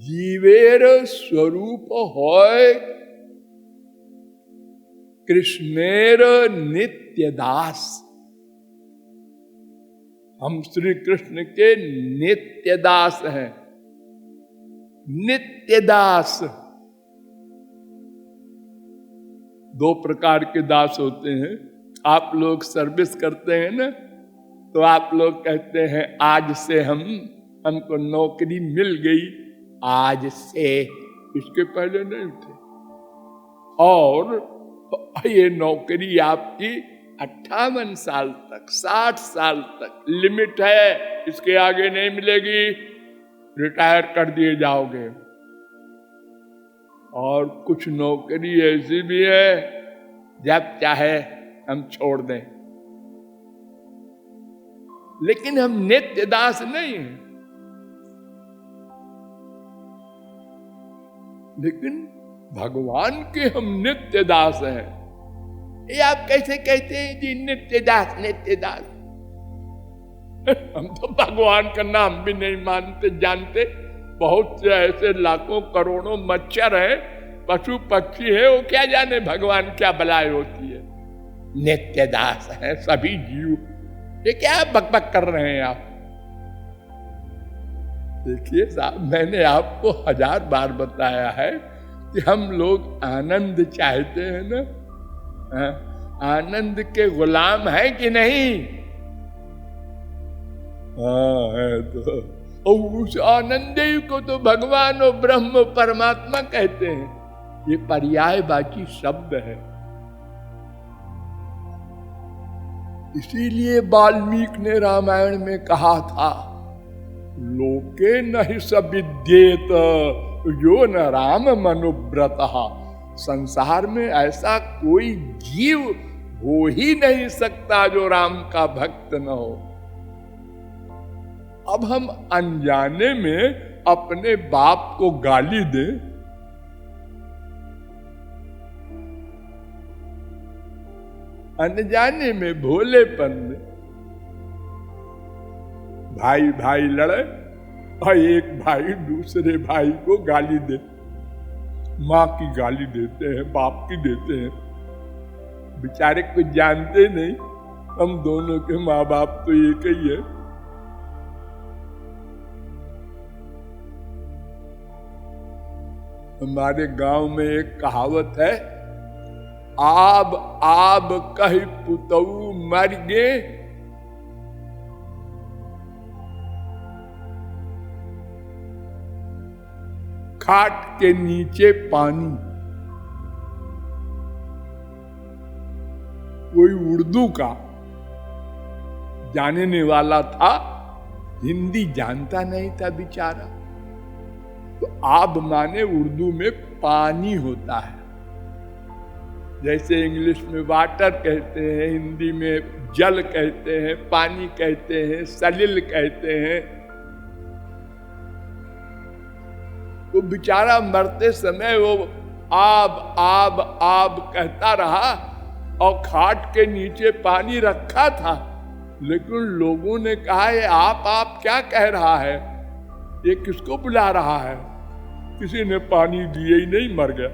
जीवेर स्वरूप होय कृष्णेर नित्य दास। हम श्री कृष्ण के नित्य दास हैं। नित्य दास। दो प्रकार के दास होते हैं। आप लोग सर्विस करते हैं ना, तो आप लोग कहते हैं आज से हमको नौकरी मिल गई, आज से। इसके पहले नहीं थे। और ये नौकरी आपकी 58 साल तक, 60 साल तक लिमिट है, इसके आगे नहीं मिलेगी, रिटायर कर दिए जाओगे। और कुछ नौकरी ऐसी भी है जब चाहे हम छोड़ दें। लेकिन हम नित्य दास नहीं हैं। लेकिन भगवान के हम नित्य दास हैं। ये आप कैसे कहते हैं जी नित्य दास, नित्य दास? हम तो भगवान का नाम भी नहीं मानते जानते। बहुत से ऐसे लाखों करोड़ों मच्छर हैं, पशु पक्षी है, वो क्या जाने भगवान क्या बलाई होती है। नित्य दास है सभी जीव। ये क्या बकबक कर रहे हैं आप? देखिए साहब, मैंने आपको 1000 बार बताया है कि हम लोग आनंद चाहते हैं ना। आनंद के गुलाम है कि नहीं? हाँ है तो। और उस आनंद को तो भगवान और ब्रह्म परमात्मा कहते हैं। ये पर्यायवाची शब्द है। इसीलिए वाल्मीकि ने रामायण में कहा था, लोके नहि स विद्येत यो न राम मनुव्रतः। संसार में ऐसा कोई जीव हो ही नहीं सकता जो राम का भक्त न हो। अब हम अनजाने में अपने बाप को गाली दें, अनजाने में भोलेपन में भाई भाई लड़े और एक भाई दूसरे भाई को गाली दे। माँ की गाली देते हैं, बाप की देते हैं। बेचारे कुछ जानते नहीं, हम दोनों के माँ बाप तो एक ही है। हमारे गांव में एक कहावत है, आब आब कहि पुतऊ मर गे, खाट के नीचे पानी। कोई उर्दू का जानने वाला था, हिंदी जानता नहीं था बेचारा। तो आब माने उर्दू में पानी होता है। जैसे इंग्लिश में वाटर कहते हैं, हिंदी में जल कहते हैं, पानी कहते हैं, सलिल कहते हैं। तो बेचारा मरते समय वो आब आब आब कहता रहा और खाट के नीचे पानी रखा था। लेकिन लोगों ने कहा, ये आप क्या कह रहा है, ये किसको बुला रहा है? किसी ने पानी दिए ही नहीं, मर गया।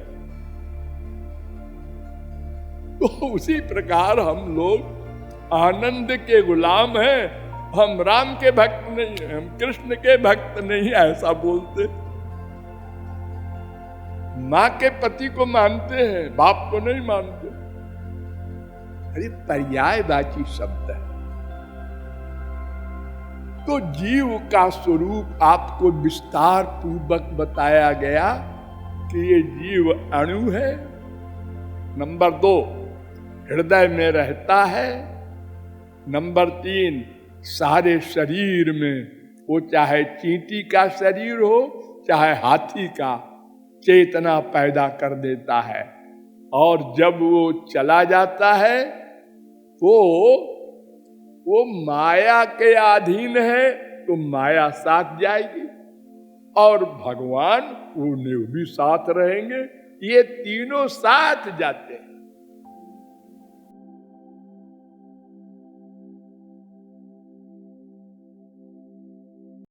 तो उसी प्रकार हम लोग आनंद के गुलाम हैं। हम राम के भक्त नहीं हैं, हम कृष्ण के भक्त नहीं, ऐसा बोलते। माँ के पति को मानते हैं, बाप को नहीं मानते। अरे पर्यायवाची शब्द है। तो जीव का स्वरूप आपको विस्तार पूर्वक बताया गया कि ये जीव अणु है। नंबर 2, हृदय में रहता है। नंबर 3, सारे शरीर में, वो चाहे चींटी का शरीर हो चाहे हाथी का, चेतना पैदा कर देता है। और जब वो चला जाता है वो माया के अधीन है, तो माया साथ जाएगी और भगवान उन्हें भी साथ रहेंगे। ये तीनों साथ जाते हैं।